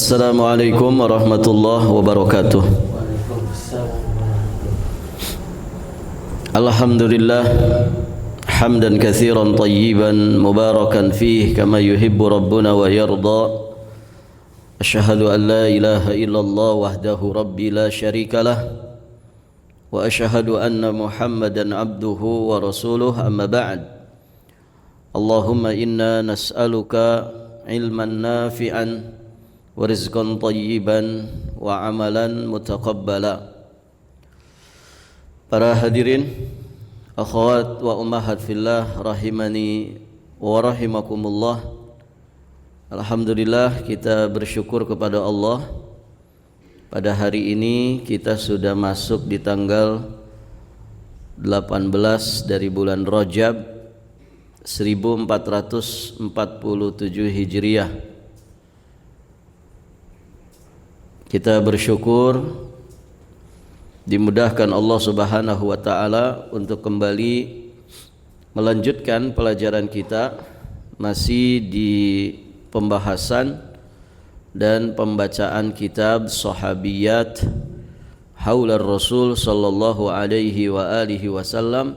Assalamualaikum warahmatullahi wabarakatuh. Alhamdulillah hamdan katsiran tayyiban mubarakan fih kama yuhibbu rabbuna wa yarda. Asyhadu an la ilaha illallah wahdahu rabbi la syarikalah wa asyhadu anna Muhammadan abduhu wa rasuluh, amma ba'd. Allahumma inna nas'aluka ilman nafi'an wa rizqan tayyiban wa amalan mutaqabbala. Para hadirin, akhwat wa ummahat fillah rahimani wa rahimakumullah. Alhamdulillah, kita bersyukur kepada Allah. Pada hari ini kita sudah masuk di tanggal 18 dari bulan Rajab 1447 Hijriah. Kita bersyukur dimudahkan Allah Subhanahu wa taala untuk kembali melanjutkan pelajaran kita, masih di pembahasan dan pembacaan kitab Sahabiyat Haular Rasul sallallahu alaihi wa alihi wasallam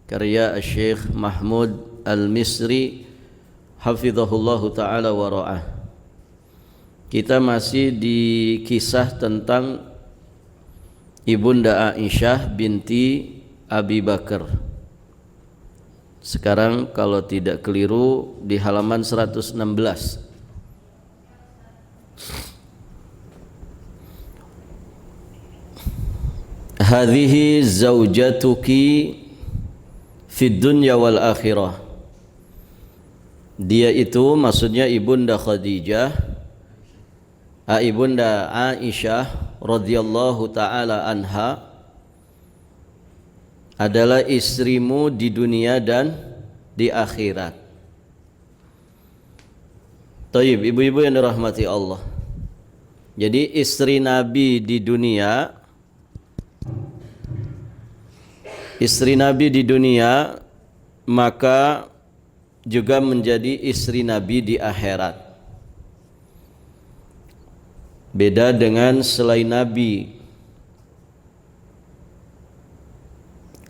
karya Syekh Mahmud Al-Misri hafizahullahu taala wa ra'ah. Kita masih di kisah tentang Ibunda Aisyah binti Abi Bakar. Sekarang kalau tidak keliru di halaman 116. Hadhihi zaujatuki fid dunya wal akhirah. Dia itu maksudnya Ibunda Khadijah, Ibunda Aisyah radhiyallahu taala anha adalah istrimu di dunia dan di akhirat. Taib, ibu-ibu yang dirahmati Allah. Jadi istri Nabi di dunia, maka juga menjadi istri Nabi di akhirat. Beda dengan selain Nabi.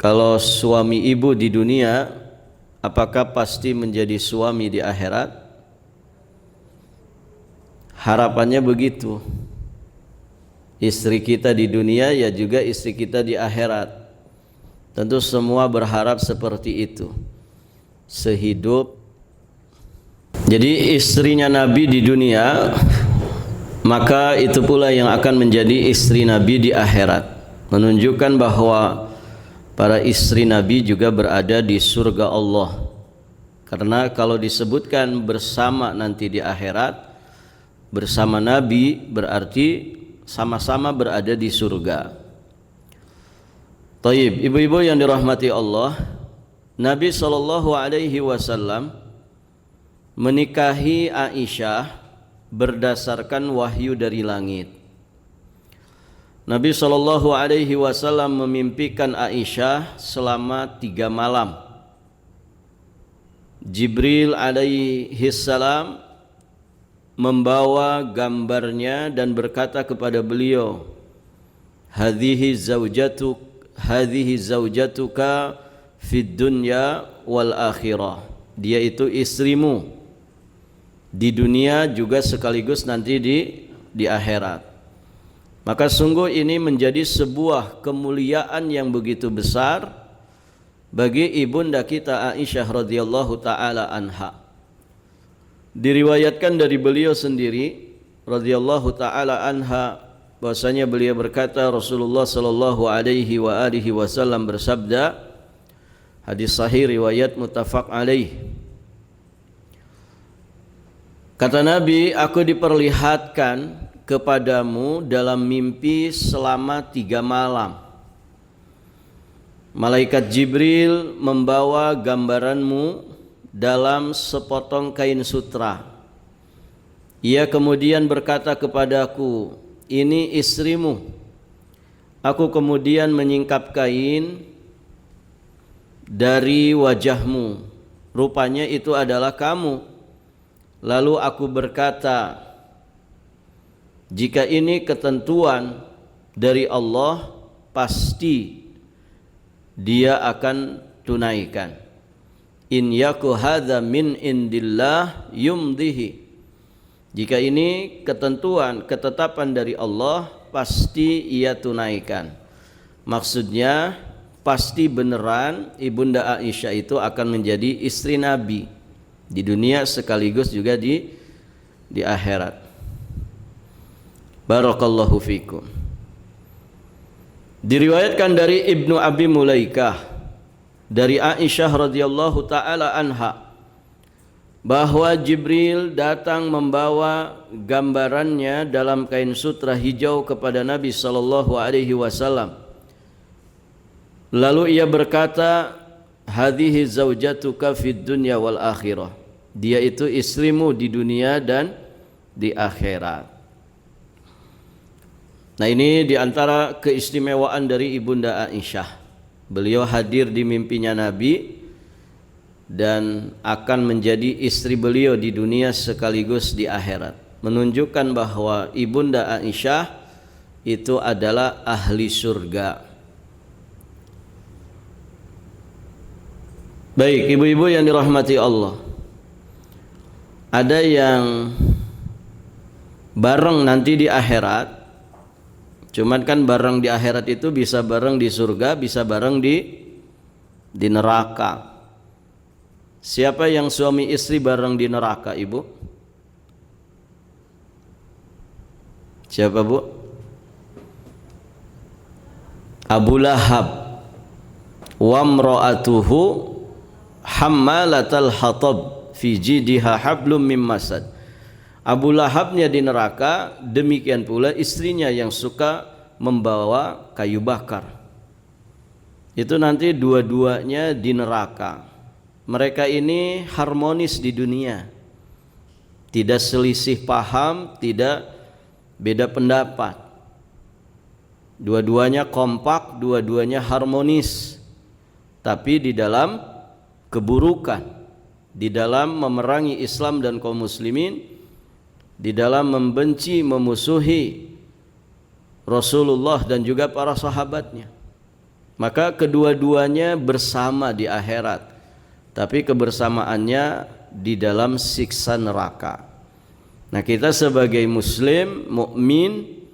Kalau suami ibu di dunia, apakah pasti menjadi suami di akhirat? Harapannya begitu. Istri kita di dunia ya juga istri kita di akhirat. Tentu semua berharap seperti itu. Sehidup. Jadi istrinya Nabi di dunia, maka itu pula yang akan menjadi istri Nabi di akhirat, menunjukkan bahwa para istri Nabi juga berada di surga Allah. Karena kalau disebutkan bersama nanti di akhirat bersama Nabi, berarti sama-sama berada di surga. Taib, ibu-ibu yang dirahmati Allah, Nabi SAW menikahi Aisyah berdasarkan wahyu dari langit. Nabi SAW memimpikan Aisyah selama 3 malam. Jibril alaihi salam membawa gambarnya dan berkata kepada beliau, hadhihi zaujatuka fid dunya wal akhirah. Dia itu istrimu di dunia juga sekaligus nanti di akhirat. Maka sungguh ini menjadi sebuah kemuliaan yang begitu besar bagi ibunda kita Aisyah radhiyallahu taala anha. Diriwayatkan dari beliau sendiri radhiyallahu taala anha bahwasanya beliau berkata, Rasulullah sallallahu alaihi wa alihi wasallam bersabda, hadis sahih riwayat muttafaq alaih. Kata Nabi, aku diperlihatkan kepadamu dalam mimpi selama 3 malam. Malaikat Jibril membawa gambaranmu dalam sepotong kain sutra. Ia kemudian berkata kepadaku, ini istrimu. Aku kemudian menyingkap kain dari wajahmu. Rupanya itu adalah kamu. Lalu aku berkata, Jika ini ketentuan dari Allah, pasti dia akan tunaikan. In yaku hadza min indillah yumdihi. Jika ini ketentuan, ketetapan dari Allah, pasti ia tunaikan. Maksudnya pasti beneran Ibunda Aisyah itu akan menjadi istri Nabi di dunia sekaligus juga di akhirat. Barakallahu fikum. Diriwayatkan dari Ibnu Abi Mulaikah dari Aisyah radhiyallahu taala anha bahwa Jibril datang membawa gambarannya dalam kain sutra hijau kepada Nabi sallallahu alaihi wasallam. Lalu ia berkata, hadhihi zaujatuka fid dunya wal akhirah. Dia itu istrimu di dunia dan di akhirat. Nah, ini diantara keistimewaan dari Ibunda Aisyah. Beliau hadir di mimpinya Nabi dan akan menjadi istri beliau di dunia sekaligus di akhirat. Menunjukkan bahwa Ibunda Aisyah itu adalah ahli surga. Baik, ibu-ibu yang dirahmati Allah, ada yang bareng nanti di akhirat. Cuman kan bareng di akhirat itu bisa bareng di surga, bisa bareng di neraka. Siapa yang suami istri bareng di neraka, Ibu? Siapa, Bu? Abu Lahab wa imra'atuhu hammalatal hatab fi jidha hablum mim masad. Abu Lahabnya di neraka, demikian pula istrinya yang suka membawa kayu bakar. Itu nanti dua-duanya di neraka. Mereka ini harmonis di dunia, tidak selisih paham, tidak beda pendapat. Dua-duanya kompak, dua-duanya harmonis. Tapi di dalam keburukan, di dalam memerangi Islam dan kaum muslimin, di dalam membenci, memusuhi Rasulullah dan juga para sahabatnya. Maka kedua-duanya bersama di akhirat, tapi kebersamaannya di dalam siksa neraka. Nah, kita sebagai muslim, mukmin,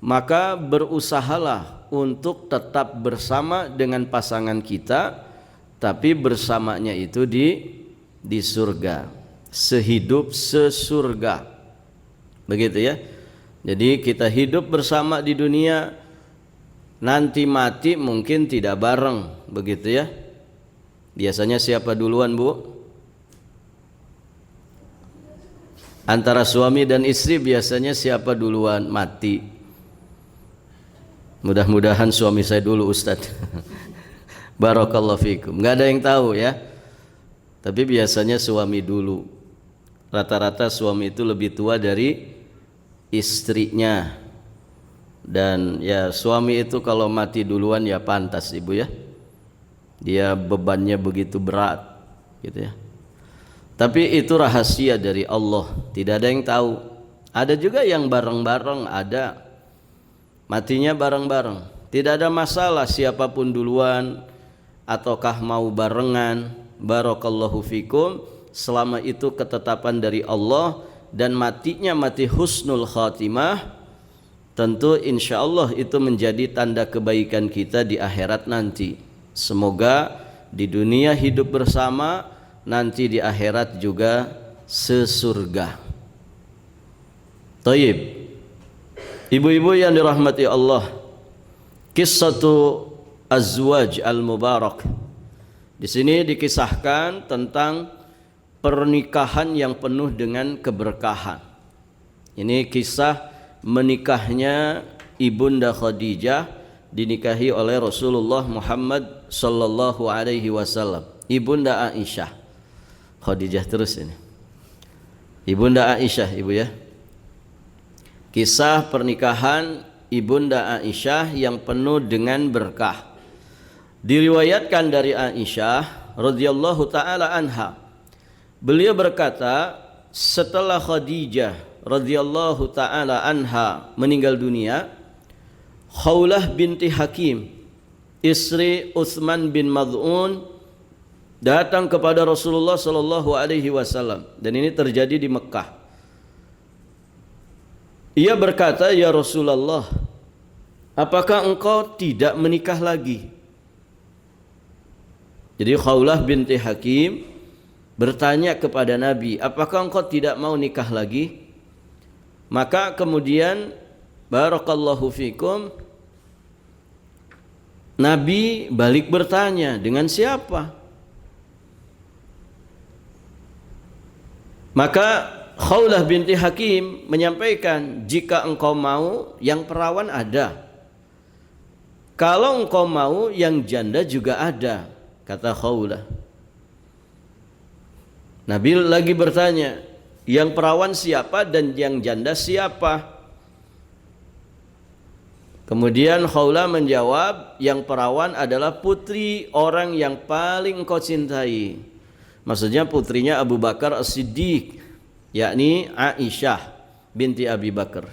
maka berusahalah untuk tetap bersama dengan pasangan kita, tapi bersamanya itu di surga, sehidup sesurga. Begitu ya. Jadi kita hidup bersama di dunia, nanti mati mungkin tidak bareng, begitu ya. Biasanya siapa duluan, Bu? Antara suami dan istri biasanya siapa duluan mati? Mudah-mudahan suami saya dulu, Ustadz. Barakallahu fikum. Nggak ada yang tahu ya. Tapi biasanya suami dulu. Rata-rata suami itu lebih tua dari istrinya. Dan ya suami itu kalau mati duluan ya pantas, Ibu ya. Dia bebannya begitu berat gitu ya. Tapi itu rahasia dari Allah, tidak ada yang tahu. Ada juga yang bareng-bareng, ada matinya bareng-bareng. Tidak ada masalah siapapun duluan ataukah mau barengan. Barakallahu fikum. Selama itu ketetapan dari Allah dan matinya mati husnul khatimah, tentu insya Allah itu menjadi tanda kebaikan kita di akhirat nanti. Semoga di dunia hidup bersama, nanti di akhirat juga sesurga. Taib. Ibu-ibu yang dirahmati Allah, Qissatu Azwaj al-Mubarak. Di sini dikisahkan tentang pernikahan yang penuh dengan keberkahan. Ini kisah menikahnya Ibunda Khadijah, dinikahi oleh Rasulullah Muhammad sallallahu alaihi wasallam. Ibunda Aisyah. Khadijah terus ini. Ibunda Aisyah, Ibu ya. Kisah pernikahan Ibunda Aisyah yang penuh dengan berkah. Diriwayatkan dari Aisyah radhiyallahu taala anha. Beliau berkata, setelah Khadijah radhiyallahu taala anha meninggal dunia, Khawlah binti Hakim, istri Utsman bin Mad'un, datang kepada Rasulullah sallallahu alaihi wasallam, dan ini terjadi di Mekah. Ia berkata, "Ya Rasulullah, apakah engkau tidak menikah lagi?" Jadi Khawlah binti Hakim bertanya kepada Nabi, "Apakah engkau tidak mau nikah lagi?" Maka kemudian barakallahu fikum, Nabi balik bertanya, "Dengan siapa?" Maka Khawlah binti Hakim menyampaikan, "Jika engkau mau, yang perawan ada. Kalau engkau mau, yang janda juga ada," kata Khawlah. Nabi lagi bertanya, "Yang perawan siapa dan yang janda siapa?" Kemudian Khawlah menjawab, "Yang perawan adalah putri orang yang paling engkau cintai." Maksudnya putrinya Abu Bakar As-Siddiq, yakni Aisyah binti Abi Bakar.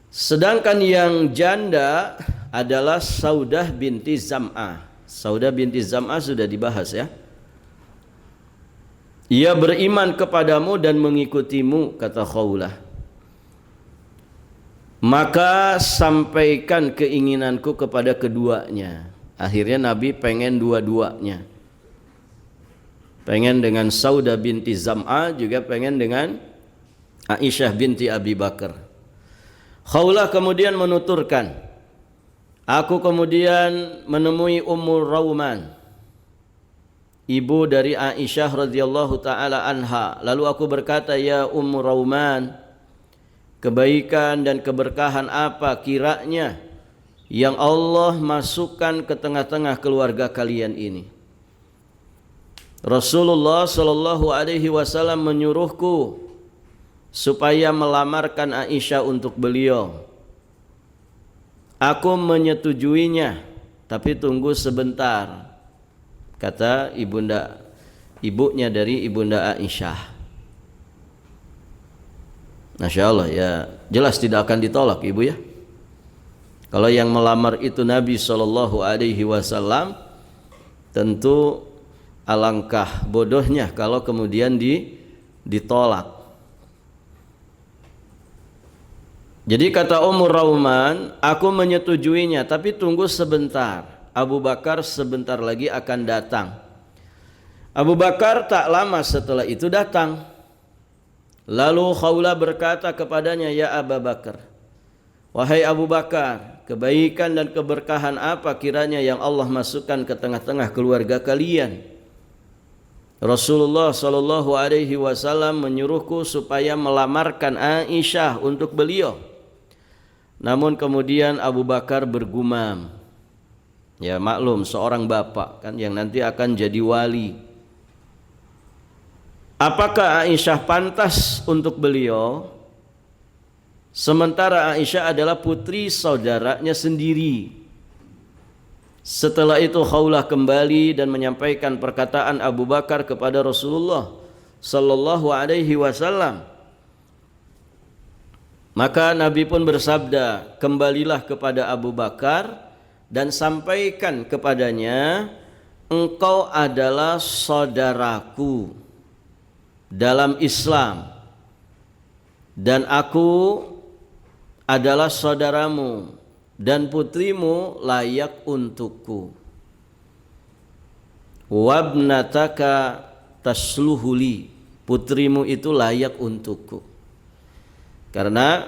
Sedangkan yang janda adalah Saudah binti Zam'ah. Saudah binti Zam'ah sudah dibahas ya. "Ia beriman kepadamu dan mengikutimu," kata Khawlah. "Maka sampaikan keinginanku kepada keduanya." Akhirnya Nabi pengen dua-duanya. Pengen dengan Saudah binti Zam'ah, juga pengen dengan Aisyah binti Abi Bakar. Khawlah kemudian menuturkan, "Aku kemudian menemui Ummu Rauman, ibu dari Aisyah radhiyallahu taala anha. Lalu aku berkata, 'Ya Ummu Rauman, kebaikan dan keberkahan apa kiranya yang Allah masukkan ke tengah-tengah keluarga kalian ini?' Rasulullah sallallahu alaihi wasallam menyuruhku supaya melamarkan Aisyah untuk beliau. Aku menyetujuinya, tapi tunggu sebentar," kata ibunya dari ibunda Aisyah. Masya Allah ya, jelas tidak akan ditolak ibu ya. Kalau yang melamar itu Nabi sallallahu alaihi wasallam, tentu alangkah bodohnya kalau kemudian ditolak. Jadi kata Ummu Rauman, "Aku menyetujuinya, tapi tunggu sebentar. Abu Bakar sebentar lagi akan datang." Abu Bakar tak lama setelah itu datang. Lalu Khawlah berkata kepadanya, "Ya Abu Bakar, wahai Abu Bakar, kebaikan dan keberkahan apa kiranya yang Allah masukkan ke tengah-tengah keluarga kalian?" Rasulullah sallallahu alaihi wasallam menyuruhku supaya melamarkan Aisyah untuk beliau. Namun kemudian Abu Bakar bergumam. Ya maklum, seorang bapak kan yang nanti akan jadi wali. Apakah Aisyah pantas untuk beliau? Sementara Aisyah adalah putri saudaranya sendiri. Setelah itu Khawlah kembali dan menyampaikan perkataan Abu Bakar kepada Rasulullah sallallahu alaihi wasallam. Maka Nabi pun bersabda, "Kembalilah kepada Abu Bakar dan sampaikan kepadanya, engkau adalah saudaraku dalam Islam dan aku adalah saudaramu, dan putrimu layak untukku. Wabnataka tasluhuli, putrimu itu layak untukku." Karena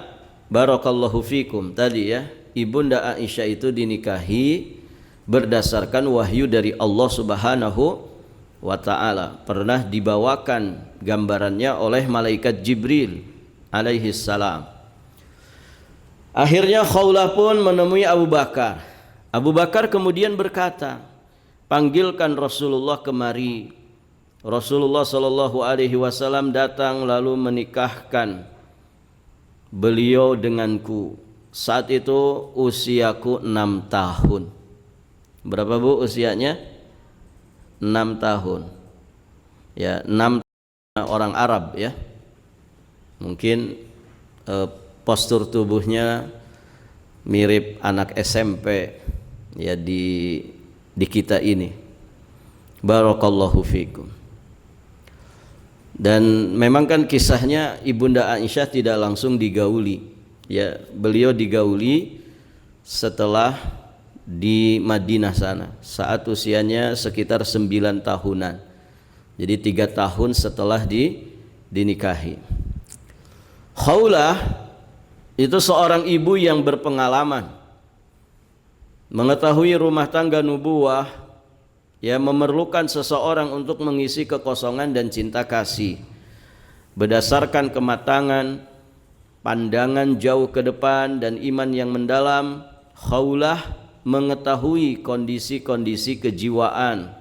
barakallahu fikum tadi ya, ibunda Aisyah itu dinikahi berdasarkan wahyu dari Allah Subhanahu wa taala. Pernah dibawakan gambarannya oleh malaikat Jibril alaihi salam. Akhirnya Khawlah pun menemui Abu Bakar. Abu Bakar kemudian berkata, "Panggilkan Rasulullah kemari." Rasulullah sallallahu alaihi wasallam datang lalu menikahkan beliau denganku. Saat itu usiaku 6 tahun. Berapa Bu usianya? 6 tahun. Ya, 6 orang Arab ya. Mungkin postur tubuhnya mirip anak SMP ya di kita ini. Barakallahu fikum. Dan memang kan kisahnya Ibunda Aisyah tidak langsung digauli. Ya, beliau digauli setelah di Madinah sana saat usianya sekitar 9 tahunan. Jadi 3 tahun setelah dinikahi. Khawlah itu seorang ibu yang berpengalaman, mengetahui rumah tangga nubuwah, ya, memerlukan seseorang untuk mengisi kekosongan dan cinta kasih. Berdasarkan kematangan, pandangan jauh ke depan dan iman yang mendalam, Khawlah mengetahui kondisi-kondisi kejiwaan,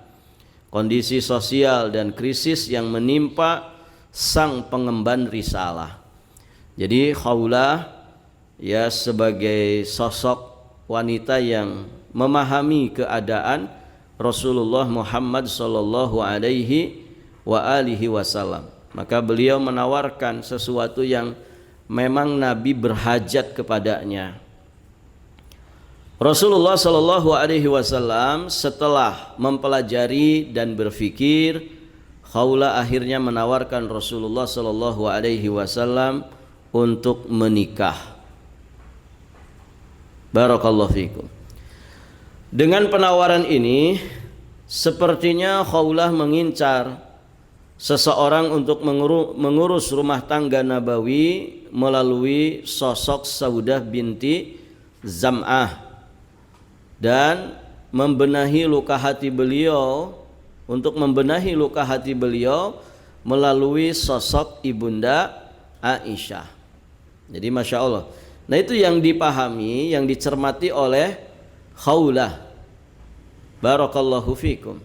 kondisi sosial dan krisis yang menimpa sang pengemban risalah. Jadi Khawlah ya sebagai sosok wanita yang memahami keadaan Rasulullah Muhammad sallallahu alaihi wa alihi wasallam. Maka beliau menawarkan sesuatu yang memang Nabi berhajat kepadanya. Rasulullah sallallahu alaihi wasallam setelah mempelajari dan berfikir, Khawlah akhirnya menawarkan Rasulullah sallallahu alaihi wasallam untuk menikah. Barakallahu fikum. Dengan penawaran ini, sepertinya Khawlah mengincar seseorang untuk mengurus rumah tangga Nabawi melalui sosok Saudah binti Zam'ah dan membenahi luka hati beliau, untuk membenahi luka hati beliau melalui sosok Ibunda Aisyah. Jadi Masya Allah. Nah itu yang dipahami, yang dicermati oleh Khawlah. Barakallahu fikum.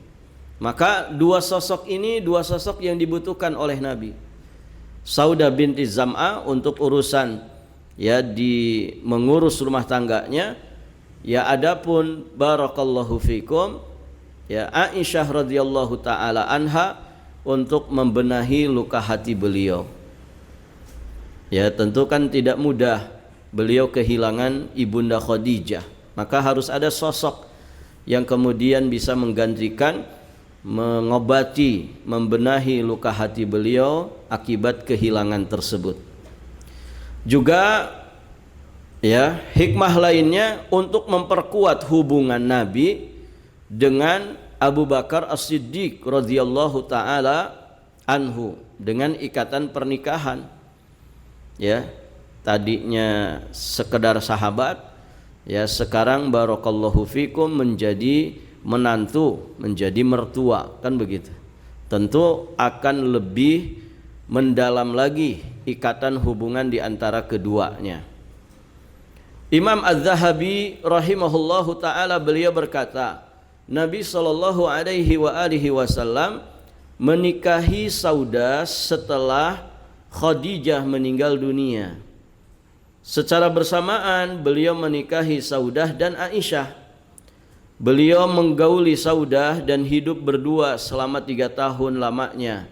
Maka dua sosok ini dua sosok yang dibutuhkan oleh Nabi. Saudah binti Zam'ah untuk urusan ya di mengurus rumah tangganya. Ya adapun barakallahu fikum ya Aisyah radhiyallahu taala anha untuk membenahi luka hati beliau. Ya tentu kan tidak mudah beliau kehilangan Ibunda Khadijah. Maka harus ada sosok yang kemudian bisa menggantikan, mengobati, membenahi luka hati beliau akibat kehilangan tersebut. Juga ya hikmah lainnya untuk memperkuat hubungan Nabi dengan Abu Bakar As-Siddiq radhiyallahu taala anhu dengan ikatan pernikahan. Ya, tadinya sekedar sahabat, ya sekarang barakallahu fikum menjadi menantu, menjadi mertua, kan begitu. Tentu akan lebih mendalam lagi ikatan hubungan di antara keduanya. Imam Az-Zahabi rahimahullahu taala beliau berkata, Nabi sallallahu alaihi wasallam menikahi Saudah setelah Khadijah meninggal dunia. Secara bersamaan beliau menikahi Saudah dan Aisyah. Beliau menggauli Saudah dan hidup berdua selama 3 tahun lamanya.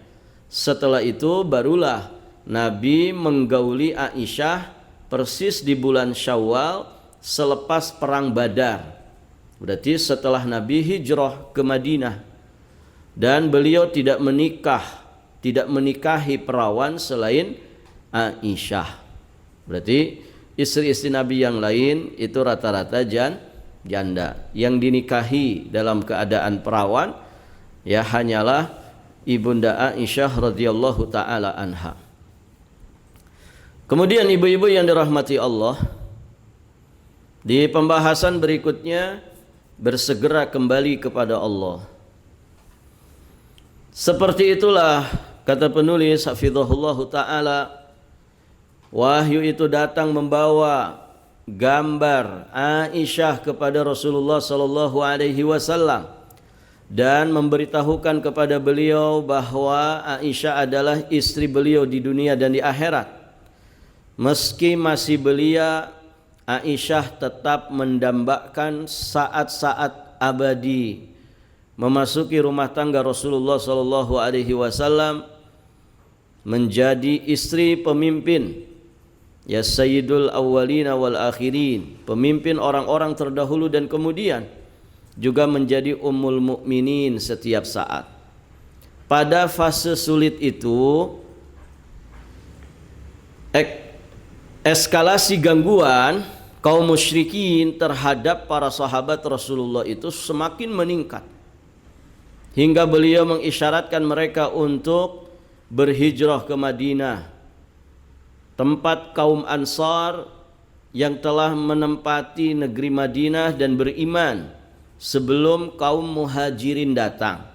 Setelah itu barulah Nabi menggauli Aisyah persis di bulan Syawal selepas perang Badar. Berarti setelah Nabi hijrah ke Madinah. Dan beliau tidak menikahi perawan selain Aisyah. Berarti istri-istri Nabi yang lain itu rata-rata janda. Yang dinikahi dalam keadaan perawan ya hanyalah Ibunda Aisyah radhiyallahu taala anha. Kemudian ibu-ibu yang dirahmati Allah, di pembahasan berikutnya bersegera kembali kepada Allah. Seperti itulah kata penulis hafizahullahu taala, wahyu itu datang membawa gambar Aisyah kepada Rasulullah sallallahu alaihi wasallam dan memberitahukan kepada beliau bahwa Aisyah adalah istri beliau di dunia dan di akhirat. Meski masih belia, Aisyah tetap mendambakan saat-saat abadi memasuki rumah tangga Rasulullah sallallahu alaihi wasallam, menjadi istri pemimpin, ya sayyidul awwalina wal akhirin, pemimpin orang-orang terdahulu dan kemudian, juga menjadi ummul mukminin setiap saat. Pada fase sulit itu, eskalasi gangguan kaum musyrikin terhadap para sahabat Rasulullah itu semakin meningkat, hingga beliau mengisyaratkan mereka untuk berhijrah ke Madinah, tempat kaum Ansar yang telah menempati negeri Madinah dan beriman sebelum kaum Muhajirin datang.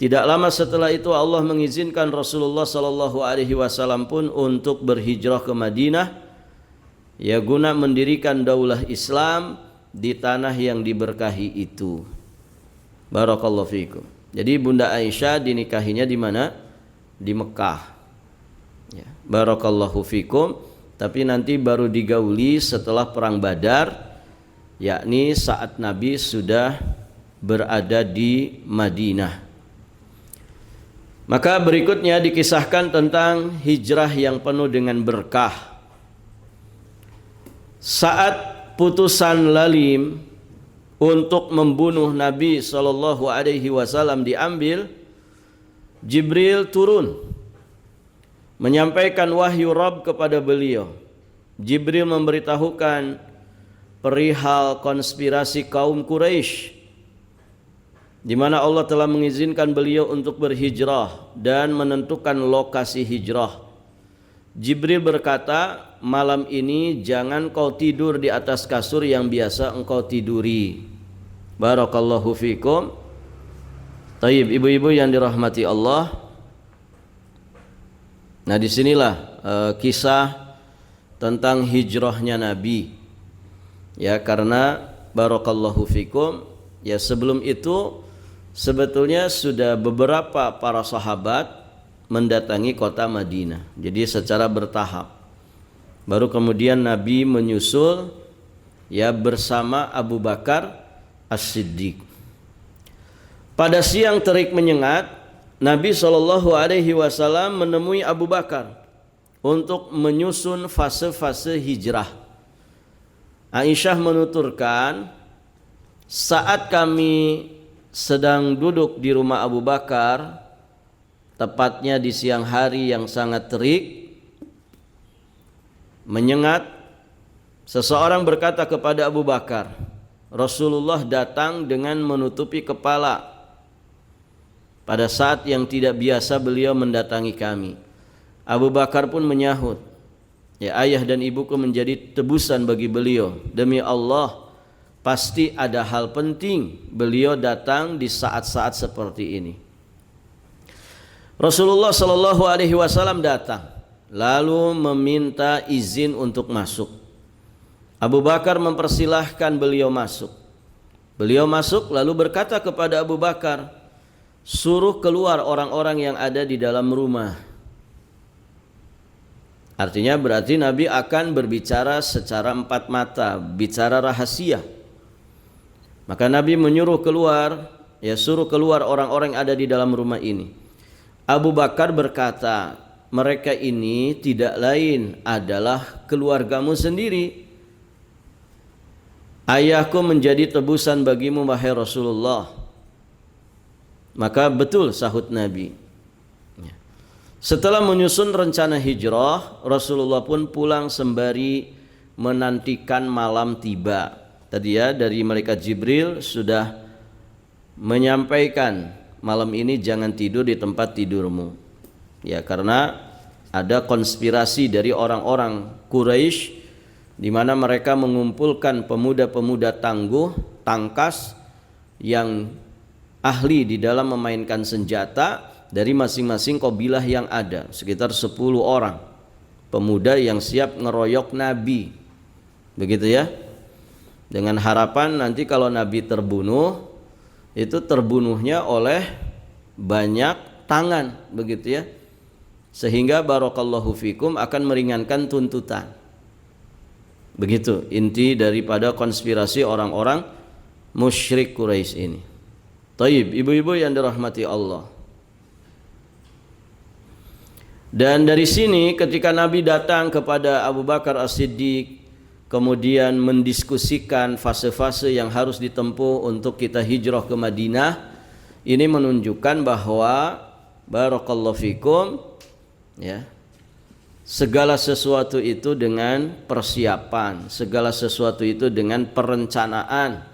Tidak lama setelah itu Allah mengizinkan Rasulullah sallallahu alaihi wasallam pun untuk berhijrah ke Madinah, ya guna mendirikan daulah Islam di tanah yang diberkahi itu. Barakallahu fikum. Jadi Bunda Aisyah dinikahinya di mana? Di Mekah. Ya, barakallahu fikum. Tapi nanti baru digauli setelah perang Badar, yakni saat Nabi sudah berada di Madinah. Maka berikutnya dikisahkan tentang hijrah yang penuh dengan berkah. Saat putusan Lalim untuk membunuh Nabi sallallahu alaihi wasallam diambil, Jibril turun menyampaikan wahyu Rabb kepada beliau. Jibril memberitahukan perihal konspirasi kaum Quraisy, di mana Allah telah mengizinkan beliau untuk berhijrah dan menentukan lokasi hijrah. Jibril berkata, malam ini jangan kau tidur di atas kasur yang biasa engkau tiduri. Barakallahu fikum. Taib, ibu-ibu yang dirahmati Allah. Nah, disinilah kisah tentang hijrahnya Nabi. Ya, karena barakallahu fikum, ya sebelum itu sebetulnya sudah beberapa para sahabat mendatangi kota Madinah. Jadi secara bertahap. Baru kemudian Nabi menyusul, ya bersama Abu Bakar As-Siddiq. Pada siang terik menyengat, Nabi SAW menemui Abu Bakar untuk menyusun fase-fase hijrah. Aisyah menuturkan, saat kami sedang duduk di rumah Abu Bakar, tepatnya di siang hari yang sangat terik, menyengat, seseorang berkata kepada Abu Bakar, Rasulullah datang dengan menutupi kepala pada saat yang tidak biasa beliau mendatangi kami. Abu Bakar pun menyahut, ya ayah dan ibuku menjadi tebusan bagi beliau. Demi Allah, pasti ada hal penting beliau datang di saat-saat seperti ini. Rasulullah Shallallahu Alaihi Wasallam datang, lalu meminta izin untuk masuk. Abu Bakar mempersilahkan beliau masuk. Beliau masuk lalu berkata kepada Abu Bakar, suruh keluar orang-orang yang ada di dalam rumah. Artinya berarti Nabi akan berbicara secara empat mata, bicara rahasia. Maka Nabi menyuruh keluar, ya suruh keluar orang-orang yang ada di dalam rumah ini. Abu Bakar berkata, mereka ini tidak lain adalah keluargamu sendiri. Ayahku menjadi tebusan bagimu wahai Rasulullah. Maka betul sahut Nabi. Setelah menyusun rencana hijrah, Rasulullah pun pulang sembari menantikan malam tiba. Tadi ya dari malaikat Jibril sudah menyampaikan malam ini jangan tidur di tempat tidurmu. Ya karena ada konspirasi dari orang-orang Quraisy di mana mereka mengumpulkan pemuda-pemuda tangguh, tangkas yang ahli di dalam memainkan senjata dari masing-masing kabilah yang ada, sekitar 10 orang pemuda yang siap ngeroyok Nabi. Begitu ya. Dengan harapan nanti kalau Nabi terbunuh, itu terbunuhnya oleh banyak tangan, begitu ya. Sehingga barakallahu fikum akan meringankan tuntutan. Begitu inti daripada konspirasi orang-orang musyrik Quraisy ini. Taib, ibu-ibu yang dirahmati Allah. Dan dari sini ketika Nabi datang kepada Abu Bakar As-Siddiq, kemudian mendiskusikan fase-fase yang harus ditempuh untuk kita hijrah ke Madinah, ini menunjukkan bahwa barakallahu fikum, ya, segala sesuatu itu dengan persiapan, segala sesuatu itu dengan perencanaan,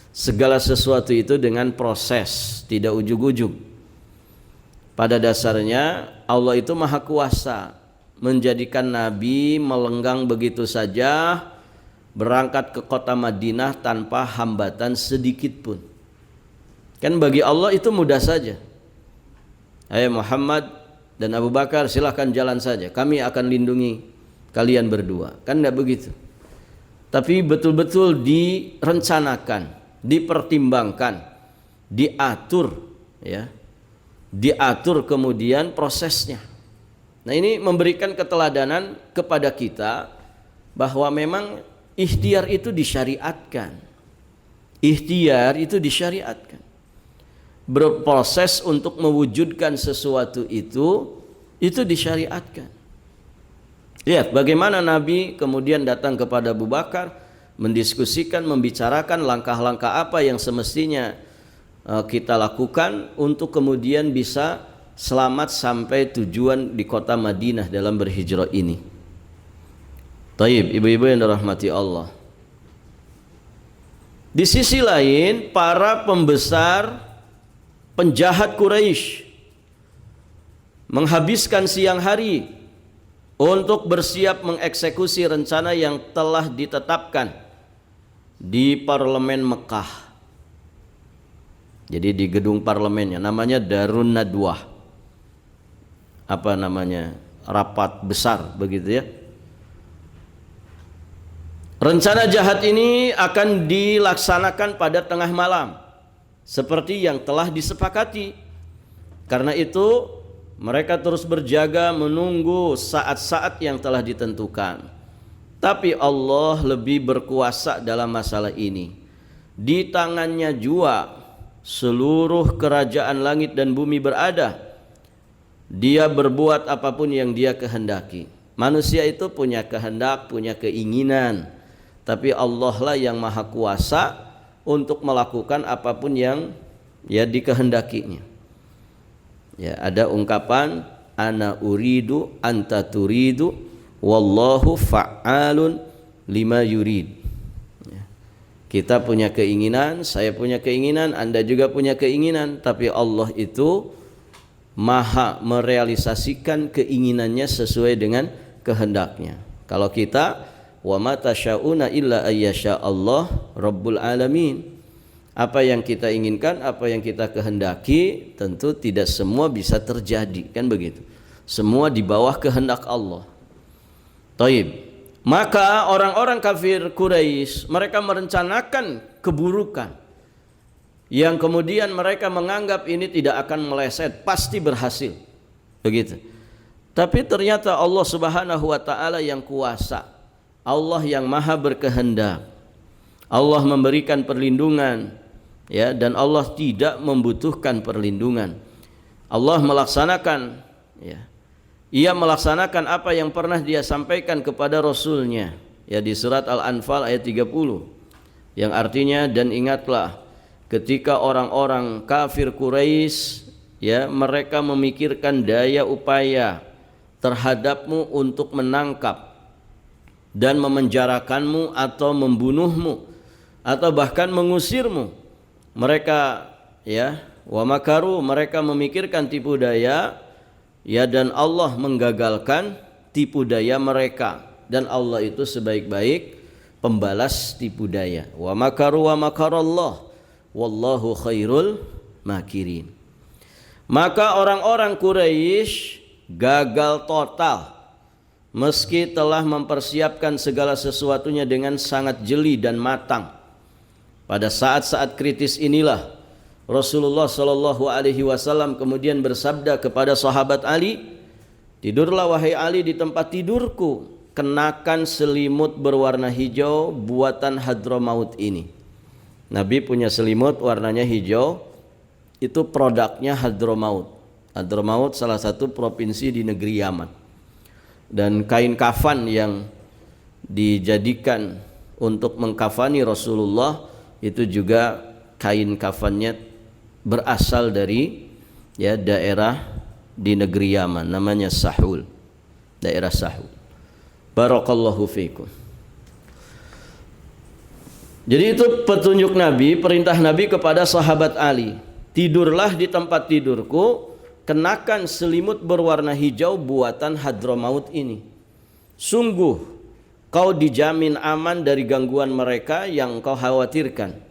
segala sesuatu itu dengan proses, tidak ujug-ujug. Pada dasarnya Allah itu maha kuasa menjadikan Nabi melenggang begitu saja berangkat ke kota Madinah tanpa hambatan sedikit pun. Kan bagi Allah itu mudah saja. Ayo Muhammad dan Abu Bakar silahkan jalan saja, kami akan lindungi kalian berdua. Kan tidak begitu. Tapi betul-betul direncanakan, dipertimbangkan, diatur, ya. Diatur kemudian prosesnya. Nah, ini memberikan keteladanan kepada kita bahwa memang ikhtiar itu disyariatkan. Ikhtiar itu disyariatkan. Berproses untuk mewujudkan sesuatu itu disyariatkan. Lihat bagaimana Nabi kemudian datang kepada Abu Bakar, mendiskusikan, membicarakan langkah-langkah apa yang semestinya kita lakukan untuk kemudian bisa selamat sampai tujuan di kota Madinah dalam berhijrah ini. Taib, ibu-ibu yang dirahmati Allah. Di sisi lain, para pembesar penjahat Quraisy menghabiskan siang hari untuk bersiap mengeksekusi rencana yang telah ditetapkan di parlemen Mekah. Jadi di gedung parlemennya, namanya Darun Nadwah. Apa namanya? Rapat besar begitu ya. Rencana jahat ini akan dilaksanakan pada tengah malam seperti yang telah disepakati. Karena itu mereka terus berjaga menunggu saat-saat yang telah ditentukan. Tapi Allah lebih berkuasa dalam masalah ini. Di tangannya jua seluruh kerajaan langit dan bumi berada. Dia berbuat apapun yang dia kehendaki. Manusia itu punya kehendak, punya keinginan, tapi Allah lah yang maha kuasa untuk melakukan apapun yang ya dikehendakinya. Ya, ada ungkapan ana uridu anta turidu wallahu fa'alun lima yurid. Kita punya keinginan, saya punya keinginan, Anda juga punya keinginan, tapi Allah itu maha merealisasikan keinginannya sesuai dengan kehendaknya. Kalau kita wa ma tasyauna illa ayyasha Allah rabbul alamin. Apa yang kita inginkan, apa yang kita kehendaki, tentu tidak semua bisa terjadi, kan begitu. Semua di bawah kehendak Allah. Taib. Maka orang-orang kafir Quraisy mereka merencanakan keburukan yang kemudian mereka menganggap ini tidak akan meleset, pasti berhasil. Begitu. Tapi ternyata Allah Subhanahu wa taala yang kuasa. Allah yang maha berkehendak. Allah memberikan perlindungan, ya, dan Allah tidak membutuhkan perlindungan. Allah melaksanakan, ya, Ia melaksanakan apa yang pernah dia sampaikan kepada Rasulnya, ya, di surat Al-Anfal ayat 30, yang artinya, dan ingatlah ketika orang-orang kafir Quraisy, ya, mereka memikirkan daya upaya terhadapmu untuk menangkap dan memenjarakanmu atau membunuhmu atau bahkan mengusirmu. Mereka, ya, wa makaru, mereka memikirkan tipu daya. Ya, dan Allah menggagalkan tipu daya mereka, dan Allah itu sebaik-baik pembalas tipu daya. Wa makaru wa makarallah wallahu khairul makirin. Maka orang-orang Quraisy gagal total meski telah mempersiapkan segala sesuatunya dengan sangat jeli dan matang. Pada saat-saat kritis inilah Rasulullah Shallallahu Alaihi Wasallam kemudian bersabda kepada sahabat Ali, tidurlah wahai Ali di tempat tidurku, kenakan selimut berwarna hijau buatan Hadramaut ini. Nabi punya selimut warnanya hijau, itu produknya Hadramaut. Hadramaut salah satu provinsi di negeri Yaman. Dan kain kafan yang dijadikan untuk mengkafani Rasulullah itu juga kain kafannya berasal dari daerah di negeri Yaman, namanya Sahul, daerah Sahul. Barakallahu fiikum. Jadi itu petunjuk Nabi, perintah Nabi kepada sahabat Ali. Tidurlah di tempat tidurku, kenakan selimut berwarna hijau buatan Hadramaut ini. Sungguh kau dijamin aman dari gangguan mereka yang kau khawatirkan.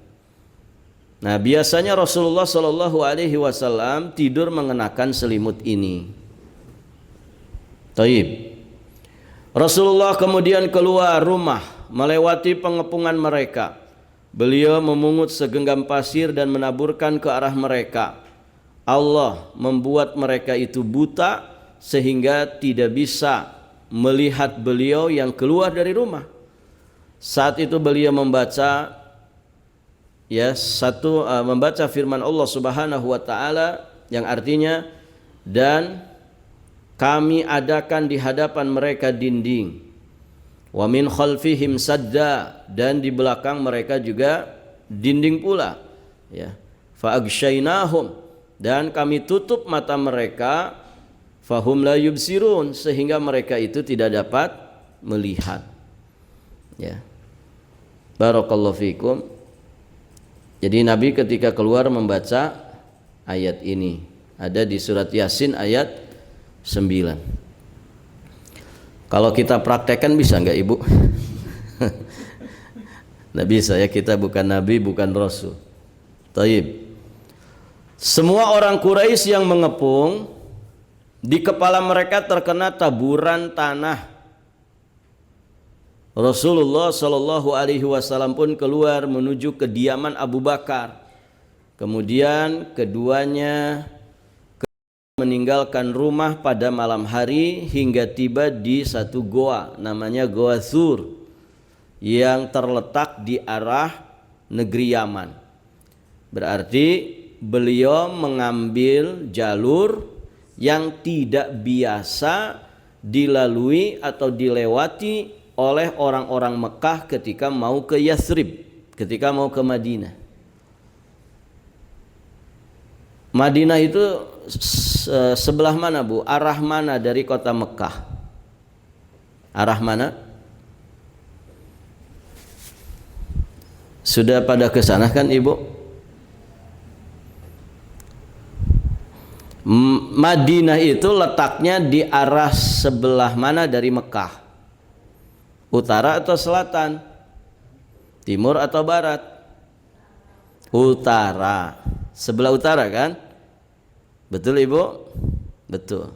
Nah, biasanya Rasulullah Shallallahu Alaihi Wasallam tidur mengenakan selimut ini. Taib. Rasulullah kemudian keluar rumah melewati pengepungan mereka. Beliau memungut segenggam pasir dan menaburkan ke arah mereka. Allah membuat mereka itu buta sehingga tidak bisa melihat beliau yang keluar dari rumah. Saat itu beliau membaca membaca firman Allah Subhanahu wa taala yang artinya, dan kami adakan di hadapan mereka dinding, wa min khalfihim sadda, dan di belakang mereka juga dinding pula, fa aghsyainahum, dan kami tutup mata mereka, fahum la yubsirun, sehingga mereka itu tidak dapat melihat. Barakallahu fikum. Jadi Nabi ketika keluar membaca ayat ini, ada di surat Yasin ayat 9. Kalau kita praktekkan bisa enggak Ibu? Nggak bisa ya, kita bukan Nabi, bukan Rasul. Taib. Semua orang Quraisy yang mengepung, di kepala mereka terkena taburan tanah. Rasulullah Shallallahu Alaihi Wasallam pun keluar menuju kediaman Abu Bakar. Kemudian keduanya meninggalkan rumah pada malam hari hingga tiba di satu goa, namanya Goa Tsur, yang terletak di arah negeri Yaman. Berarti beliau mengambil jalur yang tidak biasa dilalui atau dilewati oleh orang-orang Mekah ketika mau ke Yathrib, ketika mau ke Madinah. Madinah itu sebelah mana Bu? Arah mana dari kota Mekah? Arah mana? Sudah pada ke sana kan Ibu? Madinah itu letaknya di arah sebelah mana dari Mekah? Utara atau selatan? Timur atau barat? Utara. Sebelah utara kan? Betul Ibu? Betul.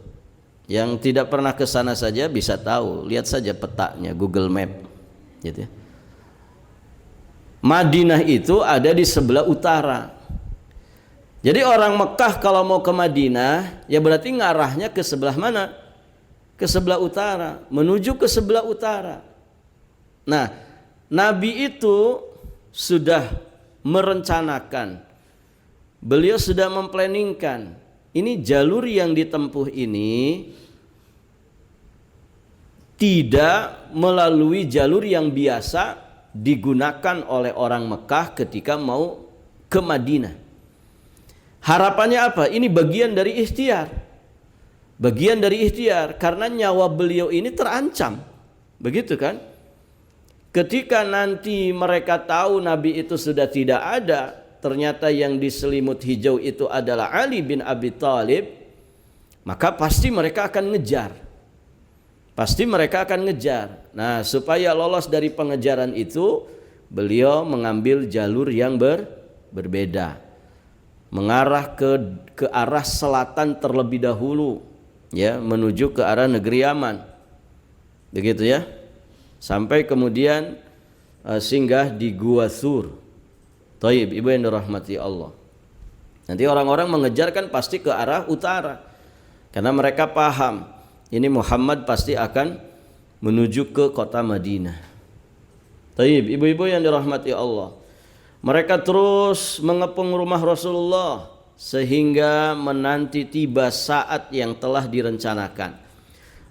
Yang tidak pernah ke sana saja bisa tahu, lihat saja petanya Google Map, gitu ya. Madinah itu ada di sebelah utara. Jadi orang Mekah kalau mau ke Madinah, ya berarti ngarahnya ke sebelah mana? Ke sebelah utara, menuju ke sebelah utara. Nah, Nabi itu sudah merencanakan, beliau sudah memplanningkan, ini jalur yang ditempuh ini tidak melalui jalur yang biasa digunakan oleh orang Mekah ketika mau ke Madinah. Harapannya apa? Ini bagian dari ikhtiar. Bagian dari ikhtiar karena nyawa beliau ini terancam. Begitu kan? Ketika nanti mereka tahu Nabi itu sudah tidak ada, ternyata yang di selimut hijau itu adalah Ali bin Abi Thalib, maka pasti mereka akan ngejar. Pasti mereka akan ngejar. Nah, supaya lolos dari pengejaran itu, beliau mengambil jalur yang berbeda. Mengarah ke arah selatan terlebih dahulu, ya, menuju ke arah negeri Yaman. Begitu ya. Sampai kemudian singgah di Gua Tsur. Taib, Ibu yang dirahmati Allah. Nanti orang-orang mengejar kan pasti ke arah utara, karena mereka paham ini Muhammad pasti akan menuju ke kota Madinah. Taib, ibu-ibu yang dirahmati Allah. Mereka terus mengepung rumah Rasulullah sehingga menanti tiba saat yang telah direncanakan.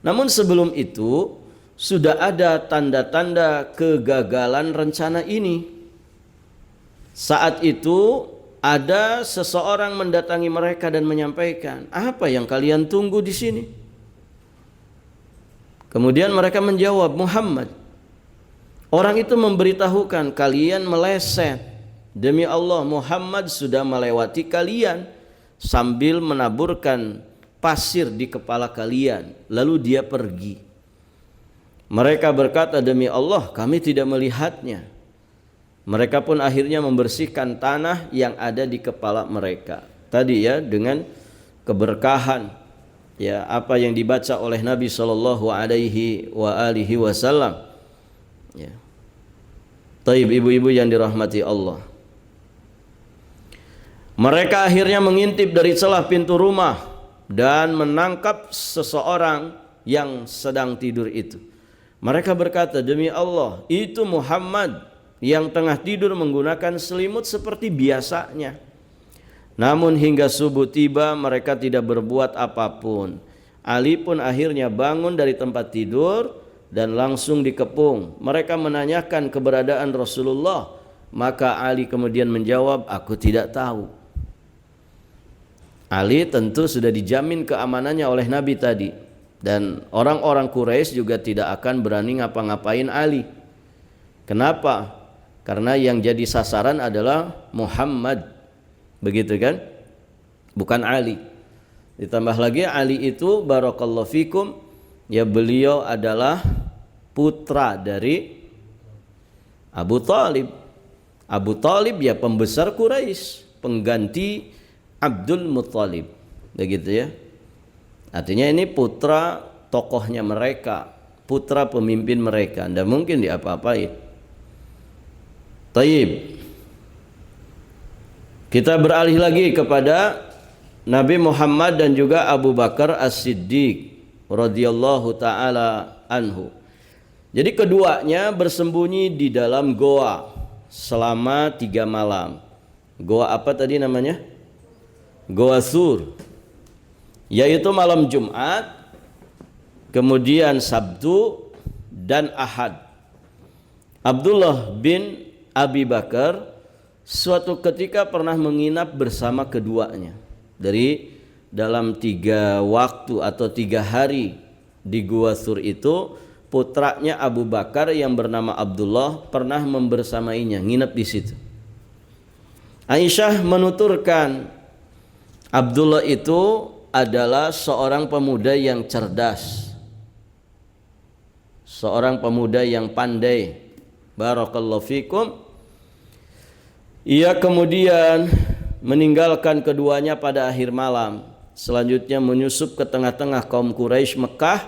Namun sebelum itu sudah ada tanda-tanda kegagalan rencana ini. Saat itu ada seseorang mendatangi mereka dan menyampaikan, "Apa yang kalian tunggu di sini?" Kemudian mereka menjawab, "Muhammad." Orang itu memberitahukan, "Kalian meleset. Demi Allah, Muhammad sudah melewati kalian sambil menaburkan pasir di kepala kalian, lalu dia pergi." Mereka berkata, "Demi Allah, kami tidak melihatnya." Mereka pun akhirnya membersihkan tanah yang ada di kepala mereka. Tadi ya, dengan keberkahan ya apa yang dibaca oleh Nabi sallallahu alaihi wasallam. Ya. Taib, ibu-ibu yang dirahmati Allah. Mereka akhirnya mengintip dari celah pintu rumah dan menangkap seseorang yang sedang tidur itu. Mereka berkata, "Demi Allah, itu Muhammad yang tengah tidur menggunakan selimut seperti biasanya." Namun hingga subuh tiba mereka tidak berbuat apapun. Ali pun akhirnya bangun dari tempat tidur dan langsung dikepung. Mereka menanyakan keberadaan Rasulullah, maka Ali kemudian menjawab, "Aku tidak tahu." Ali tentu sudah dijamin keamanannya oleh Nabi tadi, dan orang-orang Quraisy juga tidak akan berani ngapa-ngapain Ali. Kenapa? Karena yang jadi sasaran adalah Muhammad, begitu kan? Bukan Ali. Ditambah lagi Ali itu barakallahu fikum, ya beliau adalah putra dari Abu Talib. Abu Talib ya pembesar Quraisy, pengganti Abdul Muttalib, begitu ya. Artinya ini putra tokohnya mereka, putra pemimpin mereka, tidak mungkin diapa-apain. Taib. Kita beralih lagi kepada Nabi Muhammad dan juga Abu Bakar As-Siddiq radhiyallahu taala anhu. Jadi keduanya bersembunyi di dalam goa selama 3 malam. Goa apa tadi namanya? Goa Sur, yaitu malam Jumat, kemudian Sabtu dan Ahad. Abdullah bin Abi Bakar suatu ketika pernah menginap bersama keduanya. Dari dalam 3 waktu atau 3 hari di Goa Sur itu, putranya Abu Bakar yang bernama Abdullah pernah membersamainya, nginap di situ. Aisyah menuturkan, Abdullah itu adalah seorang pemuda yang cerdas, seorang pemuda yang pandai. Barakallahu fikum. Ia kemudian meninggalkan keduanya pada akhir malam. Selanjutnya menyusup ke tengah-tengah kaum Quraisy Mekah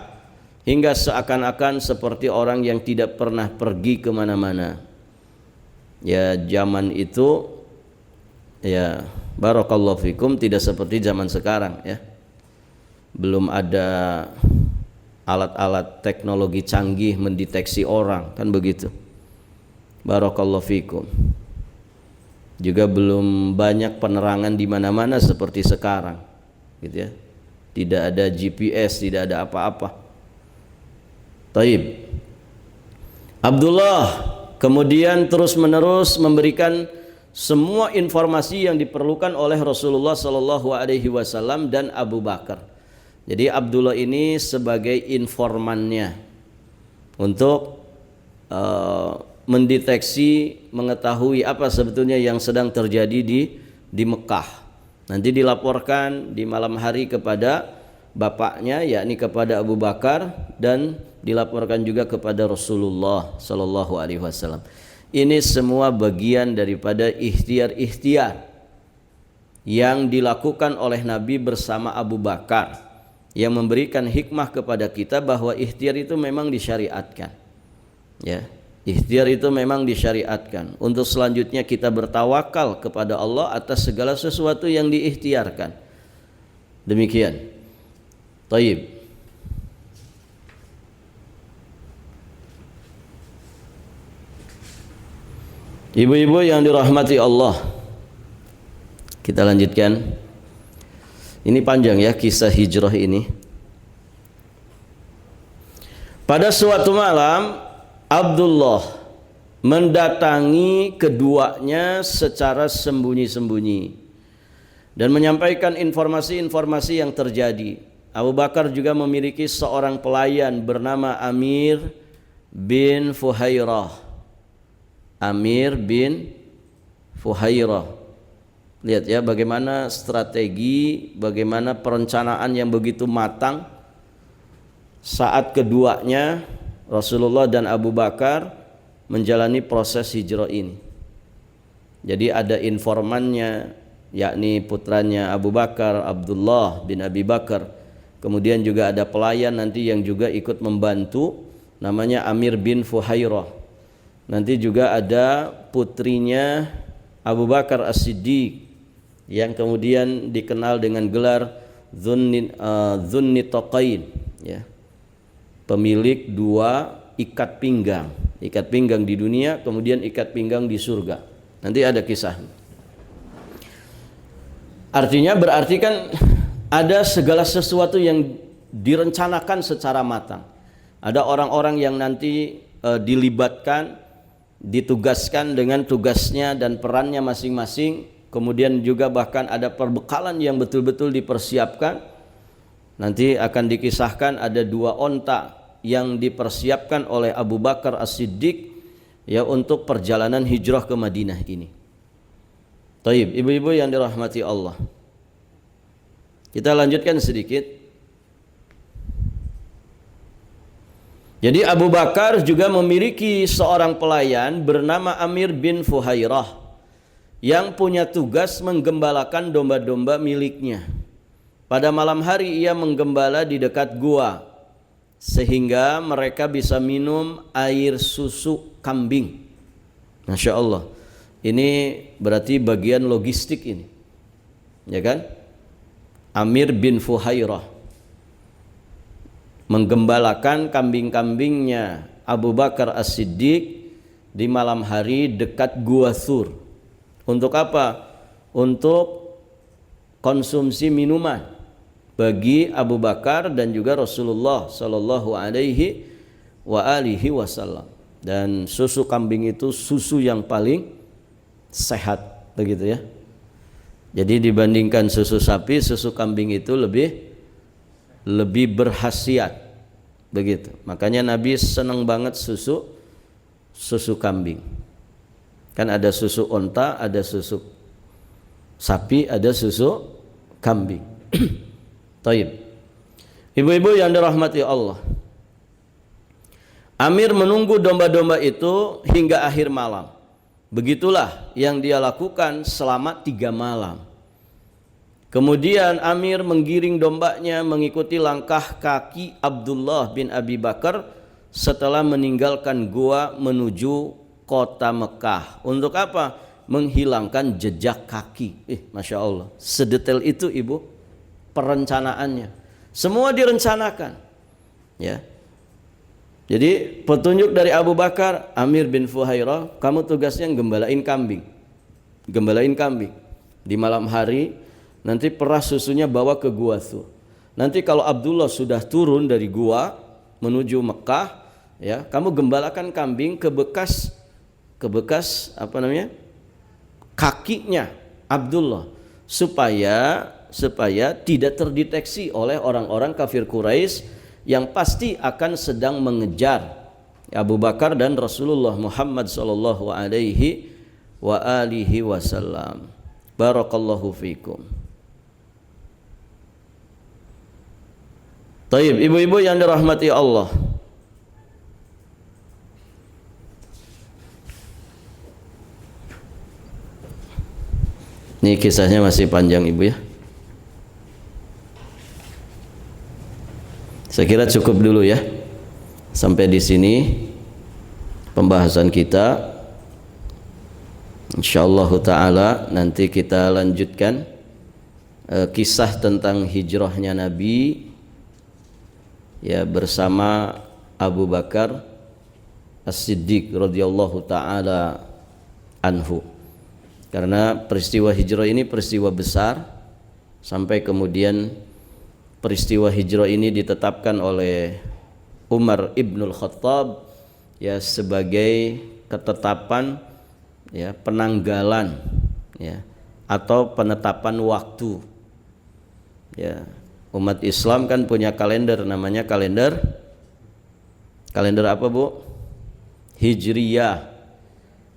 hingga seakan-akan seperti orang yang tidak pernah pergi kemana-mana. Ya zaman itu ya barakallahu fikum tidak seperti zaman sekarang ya. Belum ada alat-alat teknologi canggih mendeteksi orang, kan begitu. Barakallahu fikum. Juga belum banyak penerangan di mana-mana seperti sekarang, gitu ya. Tidak ada GPS, tidak ada apa-apa. Taib. Abdullah kemudian terus-menerus memberikan semua informasi yang diperlukan oleh Rasulullah Sallallahu Alaihi Wasallam dan Abu Bakar. Jadi Abdullah ini sebagai informannya untuk mendeteksi, mengetahui apa sebetulnya yang sedang terjadi di Mekah. Nanti dilaporkan di malam hari kepada bapaknya, yakni kepada Abu Bakar, dan dilaporkan juga kepada Rasulullah Sallallahu Alaihi Wasallam. Ini semua bagian daripada ikhtiar-ikhtiar yang dilakukan oleh Nabi bersama Abu Bakar, yang memberikan hikmah kepada kita bahwa ikhtiar itu memang disyariatkan. Ya, ikhtiar itu memang disyariatkan. Untuk selanjutnya kita bertawakal kepada Allah atas segala sesuatu yang diikhtiarkan. Demikian. Taib. Ibu-ibu yang dirahmati Allah, kita lanjutkan. Ini panjang ya kisah hijrah ini. Pada suatu malam Abdullah mendatangi keduanya secara sembunyi-sembunyi dan menyampaikan informasi-informasi yang terjadi. Abu Bakar juga memiliki seorang pelayan bernama Amir bin Fuhairah. Amir bin Fuhairah. Lihat ya bagaimana strategi, bagaimana perencanaan yang begitu matang. Saat keduanya Rasulullah dan Abu Bakar menjalani proses hijrah ini. Jadi ada informannya, yakni putranya Abu Bakar, Abdullah bin Abi Bakar. Kemudian juga ada pelayan nanti yang juga ikut membantu, namanya Amir bin Fuhairah. Nanti juga ada putrinya Abu Bakar As-Siddiq yang kemudian dikenal dengan gelar Dzunnitaqain, ya. Pemilik dua ikat pinggang di dunia, kemudian ikat pinggang di surga. Nanti ada kisah. Artinya berarti kan ada segala sesuatu yang direncanakan secara matang. Ada orang-orang yang nanti dilibatkan, ditugaskan dengan tugasnya dan perannya masing-masing. Kemudian juga bahkan ada perbekalan yang betul-betul dipersiapkan. Nanti akan dikisahkan ada dua onta yang dipersiapkan oleh Abu Bakar As-Siddiq ya untuk perjalanan hijrah ke Madinah ini. Taib, ibu-ibu yang dirahmati Allah. Kita lanjutkan sedikit. Jadi Abu Bakar juga memiliki seorang pelayan bernama Amir bin Fuhairah yang punya tugas menggembalakan domba-domba miliknya. Pada malam hari ia menggembala di dekat gua sehingga mereka bisa minum air susu kambing. Masya Allah, ini berarti bagian logistik ini, ya kan? Amir bin Fuhairah menggembalakan kambing-kambingnya Abu Bakar As-Siddiq di malam hari dekat Gua Thur. Untuk apa? Untuk konsumsi minuman bagi Abu Bakar dan juga Rasulullah sallallahu alaihi wasallam. Dan susu kambing itu susu yang paling sehat, begitu ya. Jadi dibandingkan susu sapi, susu kambing itu lebih berkhasiat, begitu. Makanya Nabi senang banget susu kambing. Kan ada susu onta, ada susu sapi, ada susu kambing. Taib. Ibu-ibu yang dirahmati Allah, Amir menunggu domba-domba itu hingga akhir malam. Begitulah yang dia lakukan selama 3 malam. Kemudian Amir menggiring dombanya mengikuti langkah kaki Abdullah bin Abi Bakar setelah meninggalkan gua menuju kota Mekah. Untuk apa? Menghilangkan jejak kaki. Masya Allah, sedetail itu ibu perencanaannya. Semua direncanakan, ya. Jadi petunjuk dari Abu Bakar, Amir bin Fuhairah, kamu tugasnya gembalain kambing. Di malam hari nanti perah susunya bawa ke Gua Thur. Nanti kalau Abdullah sudah turun dari gua menuju Mekah, ya, kamu gembalakan kambing ke bekas kakinya Abdullah supaya tidak terdeteksi oleh orang-orang kafir Quraisy yang pasti akan sedang mengejar Abu Bakar dan Rasulullah Muhammad sallallahu alaihi wasallam. Barakallahu fikum. Taib, ibu-ibu yang dirahmati Allah. Ini kisahnya masih panjang ibu ya. Saya kira cukup dulu ya. Sampai di sini pembahasan kita. Insyaallah taala nanti kita lanjutkan kisah tentang hijrahnya Nabi ya bersama Abu Bakar As-Siddiq radhiyallahu taala anhu. Karena peristiwa hijrah ini peristiwa besar sampai kemudian peristiwa hijrah ini ditetapkan oleh Umar ibnul Khattab ya sebagai ketetapan ya penanggalan ya atau penetapan waktu. Ya, umat Islam kan punya kalender namanya kalender apa, Bu? Hijriyah.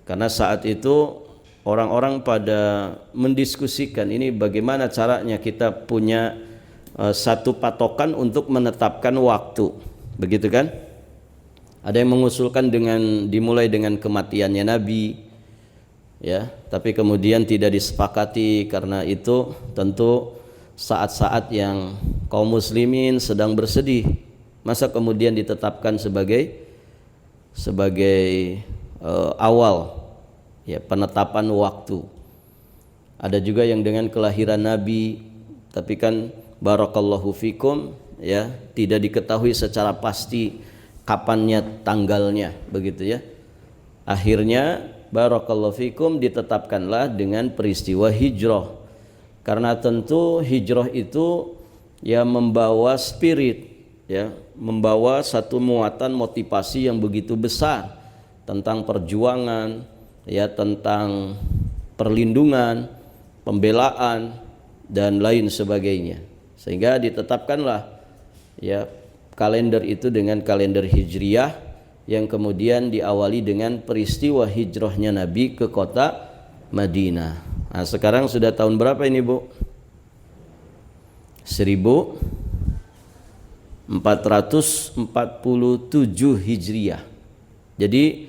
Karena saat itu orang-orang pada mendiskusikan ini bagaimana caranya kita punya satu patokan untuk menetapkan waktu. Begitu kan? Ada yang mengusulkan dimulai dengan kematiannya Nabi. Ya, tapi kemudian tidak disepakati karena itu tentu saat-saat yang kaum muslimin sedang bersedih. Masa kemudian ditetapkan sebagai awal ya penetapan waktu. Ada juga yang dengan kelahiran Nabi, tapi kan barakallahu fikum ya tidak diketahui secara pasti kapannya tanggalnya, begitu ya. Akhirnya barakallahu fikum ditetapkanlah dengan peristiwa hijrah. Karena tentu hijrah itu ya membawa spirit ya, membawa satu muatan motivasi yang begitu besar tentang perjuangan ya, tentang perlindungan, pembelaan dan lain sebagainya. Sehingga ditetapkanlah ya kalender itu dengan kalender hijriyah yang kemudian diawali dengan peristiwa hijrahnya Nabi ke kota Madinah. Nah, sekarang sudah tahun berapa ini, Bu? 1447 Hijriyah. Jadi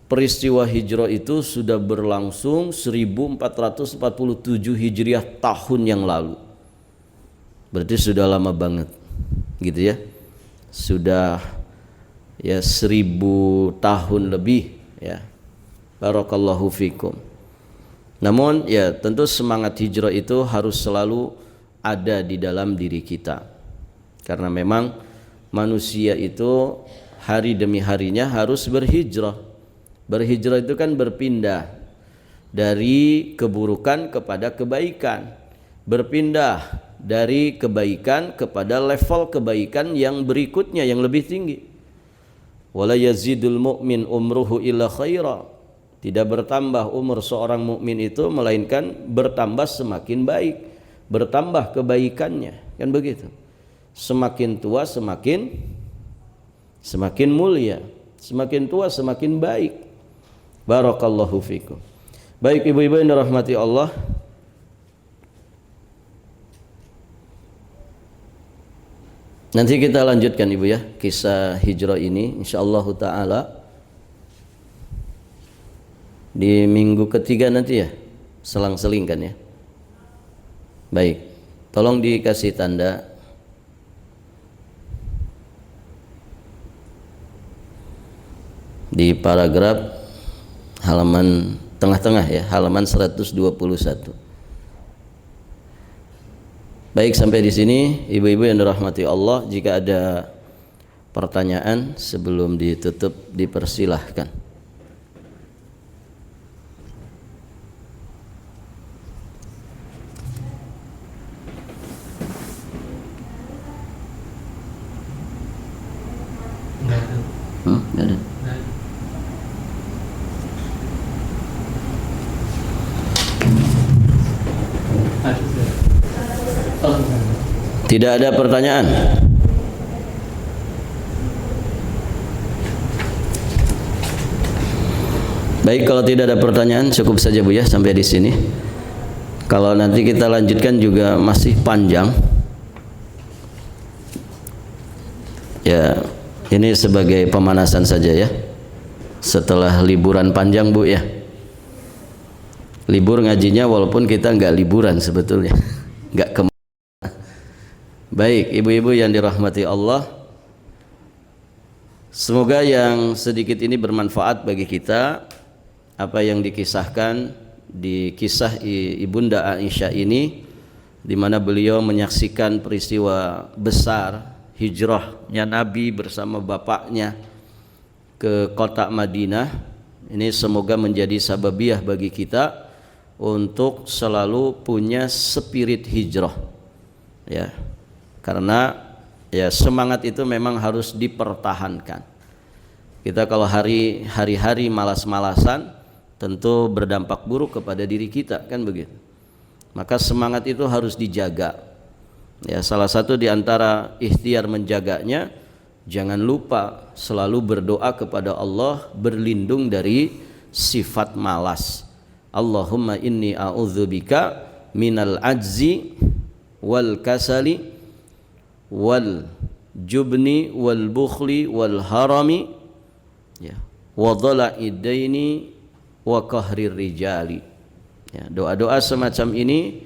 peristiwa hijrah itu sudah berlangsung 1447 Hijriah tahun yang lalu. Berarti sudah lama banget, gitu ya. Sudah ya 1000 tahun lebih ya. Barakallahu fikum. Namun ya tentu semangat hijrah itu harus selalu ada di dalam diri kita. Karena memang manusia itu hari demi harinya harus berhijrah. Berhijrah itu kan berpindah dari keburukan kepada kebaikan, berpindah dari kebaikan kepada level kebaikan yang berikutnya yang lebih tinggi. Wala yazidul mu'min umruhu illa khaira. Tidak bertambah umur seorang mukmin itu melainkan bertambah semakin baik, bertambah kebaikannya, kan begitu. Semakin tua semakin mulia, semakin tua semakin baik. Barakallahu fikum. Baik ibu-ibu yang dirahmati Allah, nanti kita lanjutkan ibu ya kisah hijrah ini insyaallah taala di minggu ketiga nanti ya, selang-seling kan ya. Baik, tolong dikasih tanda di paragraf halaman tengah-tengah ya, halaman 121. Baik, sampai di sini ibu-ibu yang dirahmati Allah, jika ada pertanyaan sebelum ditutup dipersilahkan. Nggak ada. Tidak ada pertanyaan. Baik, kalau tidak ada pertanyaan cukup saja Bu ya sampai di sini. Kalau nanti kita lanjutkan juga masih panjang. Ya, ini sebagai pemanasan saja ya. Setelah liburan panjang Bu ya. Libur ngajinya walaupun kita nggak liburan sebetulnya. Nggak ke. Baik, ibu-ibu yang dirahmati Allah, semoga yang sedikit ini bermanfaat bagi kita. Apa yang dikisahkan di kisah Ibunda Aisyah ini, di mana beliau menyaksikan peristiwa besar hijrahnya Nabi bersama bapaknya ke kota Madinah. Ini semoga menjadi sababiah bagi kita untuk selalu punya spirit hijrah, ya, karena ya semangat itu memang harus dipertahankan. Kita kalau hari-hari malas-malasan tentu berdampak buruk kepada diri kita, kan begitu. Maka semangat itu harus dijaga. Ya, salah satu di antara ikhtiar menjaganya, jangan lupa selalu berdoa kepada Allah berlindung dari sifat malas. Allahumma inni a'udzubika minal ajzi wal kasali wal jubni wal bukhli wal harami, ya, wa dhala'i daini wa qahrir rijali. Ya, doa-doa semacam ini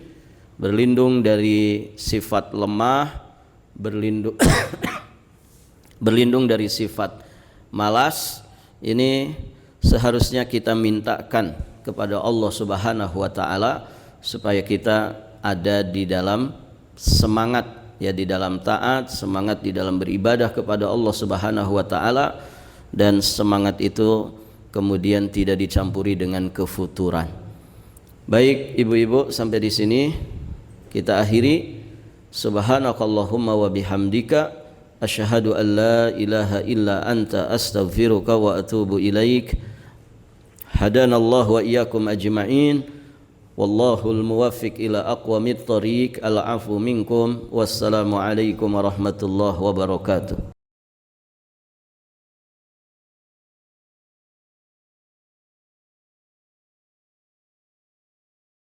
berlindung dari sifat lemah, berlindung dari sifat malas, ini seharusnya kita mintakan kepada Allah Subhanahu wa taala supaya kita ada di dalam semangat, ya, di dalam taat, semangat di dalam beribadah kepada Allah Subhanahu wa taala, dan semangat itu kemudian tidak dicampuri dengan kefuturan. Baik ibu-ibu, sampai di sini kita akhiri. Subhanakallahumma wa bihamdika asyhadu an la ilaha illa anta astaghfiruka wa atubu ilaik. Hadanallahu wa iyyakum ajma'in. Wallahul muwaffiq ila aqwamit thariq. Al-'afwu minkum. Wassalamu alaikum warahmatullahi wabarakatuh.